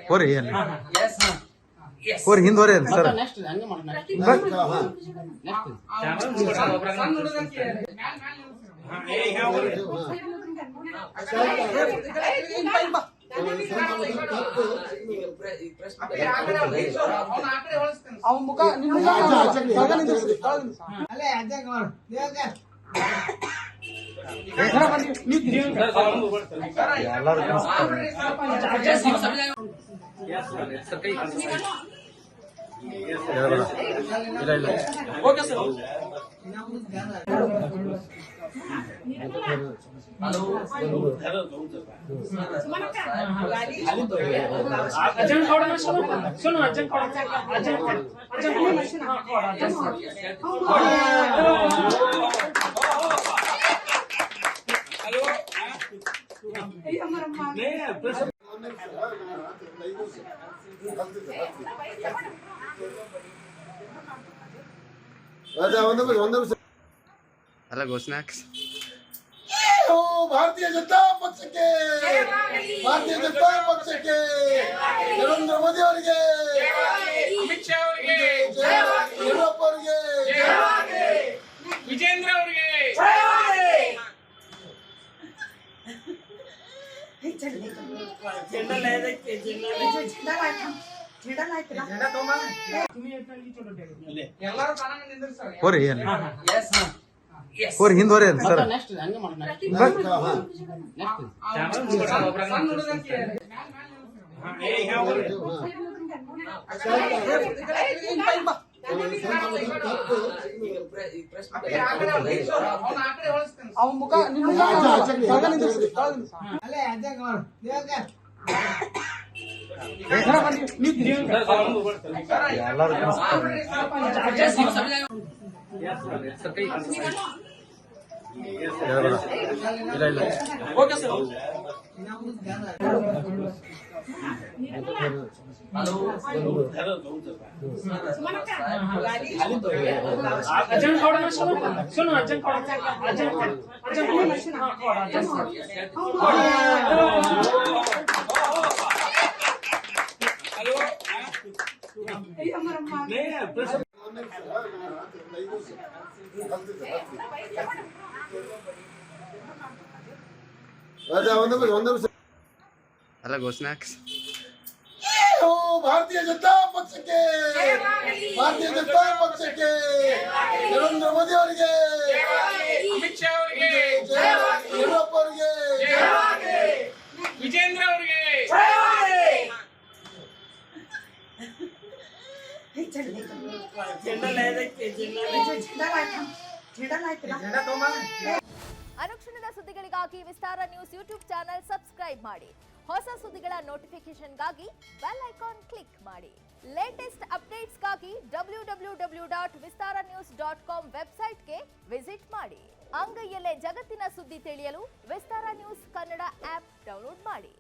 ಹೋರಿ ಹೋರಿ ಹಿಂದ್ ಹೋರಿ ಸರ್. ಅವನ ಮುಖ Hello, snacks. भारतीय जनता पक्ष के नरेंद्र मोदी ಅವರಿಗೆ ಅಮಿತ್ ಶಾ ಅವರಿಗೆ ಯಡಿಯೂರಪ್ಪ ಅವರಿಗೆ ವಿಜೇಂದ್ರ ಅವರಿಗೆ ಹೋರಿ ಹೋರಿ ಹಿಂದ್ ಹೋರಿ ಸರ್. ಅವನ ಮುಖ Hello, snacks. भारतीय जनता पक्ष के नरेंद्र मोदी ಅವರಿಗೆ ಅಮಿತ್ ಶಾ ಅವರಿಗೆ ಯಡಿಯೂರಪ್ಪ ಅವರಿಗೆ ವಿಜೇಂದ್ರ ಅವರಿಗೆ ಅನುಕ್ಷಣದ ಸುದ್ದಿಗಳಿಗಾಗಿ ವಿಸ್ತಾರ ನ್ಯೂಸ್ ಯೂಟ್ಯೂಬ್ ಚಾನೆಲ್ ಸಬ್ಸ್ಕ್ರೈಬ್ ಮಾಡಿ. ಹೊಸ ಸುದ್ದಿಗಳ ನೋಟಿಫಿಕೇಶನ್ಗಾಗಿ ಬೆಲ್ ಐಕಾನ್ ಕ್ಲಿಕ್ ಮಾಡಿ. ಲೇಟೆಸ್ಟ್ ಅಪ್ಡೇಟ್ಸ್ಗಾಗಿ www.vistaranews.com ವೆಬ್ಸೈಟ್ಗೆ ವಿಸಿಟ್ ಮಾಡಿ. ಅಂಗೈಯಲ್ಲೇ ಜಗತ್ತಿನ ಸುದ್ದಿ ತಿಳಿಯಲು ವಿಸ್ತಾರ ನ್ಯೂಸ್ ಕನ್ನಡ ಆಪ್ ಡೌನ್ಲೋಡ್ ಮಾಡಿ.